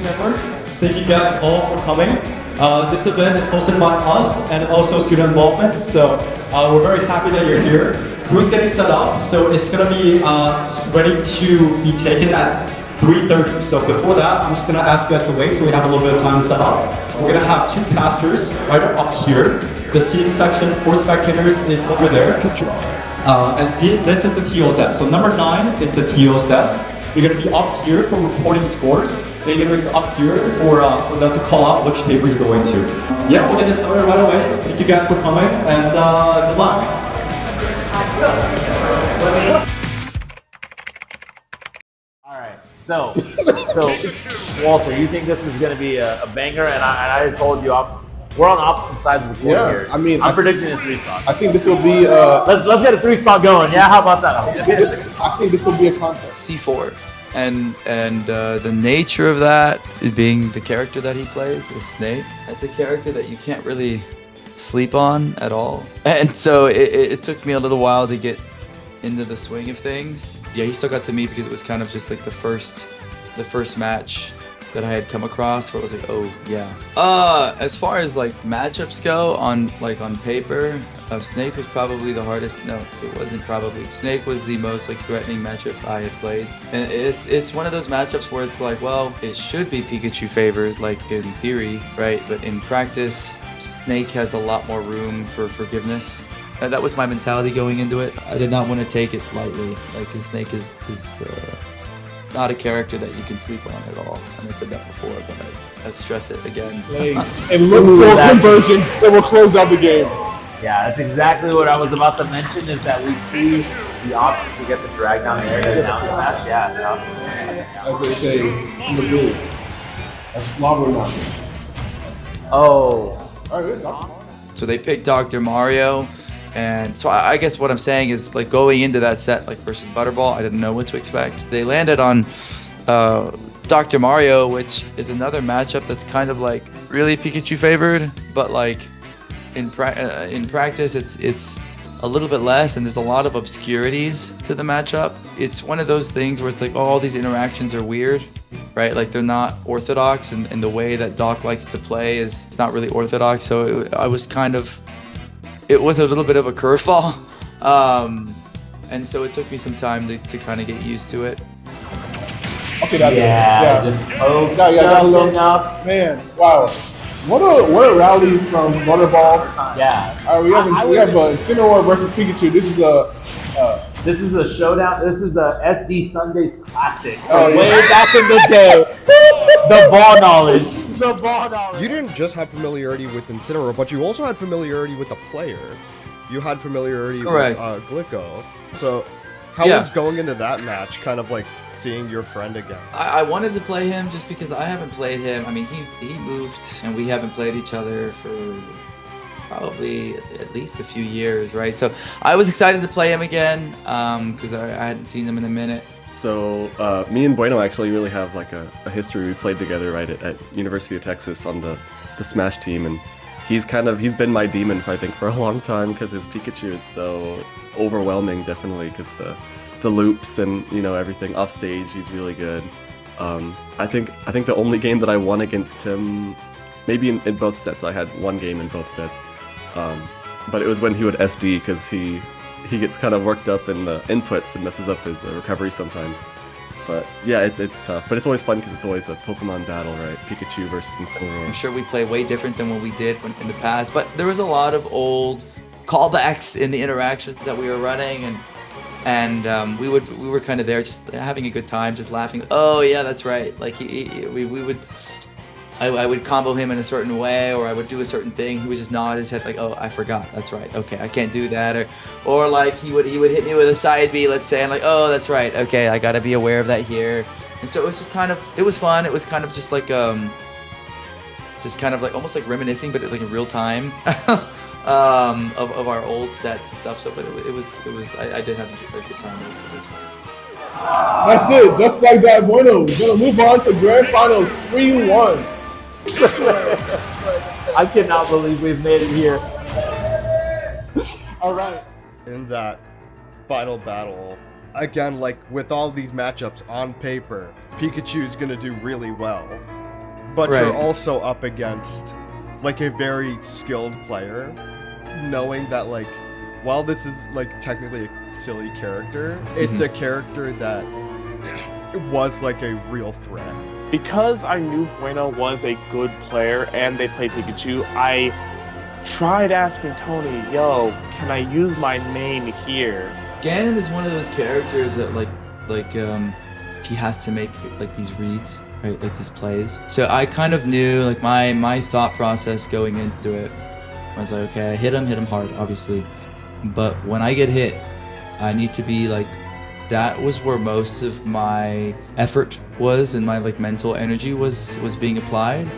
members, thank you guys all for coming. This event is hosted by us and also student involvement, so we're very happy that you're here. Food's getting set up, so it's gonna be ready to be taken at 3:30. So before that, I'm just gonna ask you guys to wait so we have a little bit of time to set up. We're gonna have two casters right up here. The seating section for spectators is over there. This is the TO desk. So number 9 is the TO's desk. You're gonna be up here for reporting scores. Then you're gonna be up here for them to call out which table you're going to. Yeah, we'll get this started right away. Thank you guys for coming, and good luck. All right, so Walter, you think this is going to be a banger? And I told you we're on opposite sides of the court here. I mean, I'm predicting a 3-stock. I think this will be. Let's get a 3-stock going. Yeah, how about that? I think this will be a contest. C4, and the nature of that being the character that he plays is Snake. That's a character that you can't really sleep on at all, and so it took me a little while to get into the swing of things. Yeah, he stuck out to me because it was kind of just like the first match that I had come across where it was like, oh yeah. As far as like matchups go on paper, Snake was probably the hardest. No, it wasn't probably. Snake was the most like threatening matchup I had played. And it's one of those matchups where it's like, well, it should be Pikachu favored, like in theory, right? But in practice, Snake has a lot more room for forgiveness. That was my mentality going into it. I did not want to take it lightly. Like, the Snake is not a character that you can sleep on at all. And I said that before, but I stress it again. And look for conversions that will close out the game. Yeah, that's exactly what I was about to mention, is that we see the option to get the drag down there and down smash. Yeah, it's awesome. As they say in the biz, that's slobber knocking. Oh. All right, that's awesome. So they picked Dr. Mario. And so I guess what I'm saying is, like, going into that set, like versus Butterball, I didn't know what to expect. They landed on Dr. Mario, which is another matchup that's kind of like really Pikachu favored, but like in practice, it's a little bit less, and there's a lot of obscurities to the matchup. It's one of those things where it's like, oh, all these interactions are weird, right? Like, they're not orthodox, and the way that Doc likes to play is not really orthodox. So it was a little bit of a curveball, and so it took me some time to kind of get used to it. Okay, just pokes just enough. Man, wow. What a rally from Butterball. Yeah. We have Incineroar versus Pikachu. This is a showdown. This is a SD Sundays classic. Way back in the day. The ball knowledge. You didn't just have familiarity with Incineroar, but you also had familiarity with the player. You had familiarity with Glicko. So how was going into that match kind of like seeing your friend again? I wanted to play him just because I haven't played him. I mean, he moved, and we haven't played each other for probably at least a few years, right? So I was excited to play him again because I hadn't seen him in a minute. So me and Bueno actually really have like a history. We played together right at University of Texas on the Smash team, and he's been my demon I think for a long time because his Pikachu is so overwhelming, definitely, because the loops and everything off stage. He's really good. I think the only game that I won against him, maybe in both sets, I had one game in both sets, but it was when he would SD because he gets kind of worked up in the inputs and messes up his recovery sometimes. But yeah, it's tough. But it's always fun because it's always a Pokemon battle, right? Pikachu versus Incineroar. I'm sure we play way different than what we did in the past, but there was a lot of old callbacks in the interactions that we were running, and we were kind of there just having a good time, just laughing. Oh yeah, that's right. Like I would combo him in a certain way, or I would do a certain thing. He would just nod his head like, "Oh, I forgot. That's right. Okay, I can't do that." Or like he would hit me with a side B, let's say, and like, "Oh, that's right. Okay, I gotta be aware of that here." And so it was just it was fun. It was kind of just like almost like reminiscing, but like in real time of our old sets and stuff. So, but it was I did have a good time. It was fun. That's it. Just like that, Bueno. We're gonna move on to Grand Finals 3-1. I cannot believe we've made it here. All right. In that final battle, again, like with all these matchups on paper, Pikachu's gonna do really well. but Right. you're also up against like a very skilled player, knowing that like while this is like technically a silly character, it's a character that was like a real threat. Because I knew Bueno was a good player and they played Pikachu, I tried asking Tony, yo, can I use my name here? Ganon is one of those characters that he has to make like these reads, right? Like these plays. So I kind of knew like my thought process going into it was like, okay, I hit him hard, obviously. But when I get hit, I need to be like, that was where most of my effort was and my like mental energy was being applied.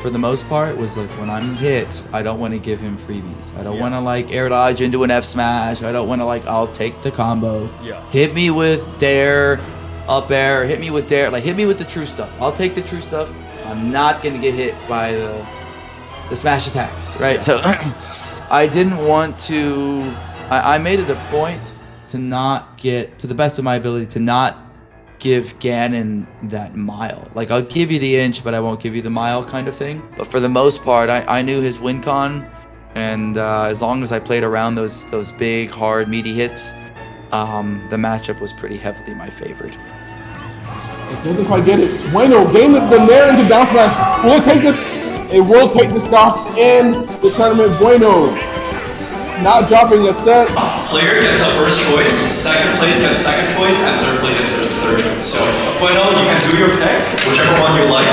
For the most part, was like when I'm hit, I don't want to give him freebies. I don't want to like air dodge into an F smash. I don't want to like, I'll take the combo. Yeah. Hit me with dare, up air, hit me with dare, like hit me with the true stuff. I'll take the true stuff. I'm not gonna get hit by the smash attacks, right? Yeah. So I didn't want to, I made it a point to not get, to the best of my ability, to not give Ganon that mile. Like, I'll give you the inch, but I won't give you the mile kind of thing. But for the most part, I knew his win con, and as long as I played around those big, hard, meaty hits, the matchup was pretty heavily my favorite. It doesn't quite get it. Bueno, game the Nair into down smash. Will it take this? It will take the stock in the tournament. Bueno not dropping a set. Player gets the first choice, second place gets second choice, and third place gets third choice. So, Bueno, you can do your pick, whichever one you like.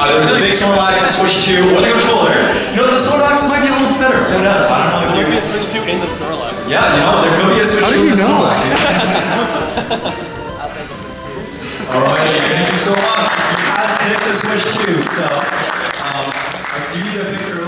Either the big Snorlax, Switch 2, or the controller. You know, the Snorlax might be a little better. Who knows? I don't know if There you... could be a Switch 2 in the Snorlax. Yeah, you know, there could be a Switch 2 in the Snorlax. Alright, thank you so much. You guys hit the Switch 2, so... I do need a picture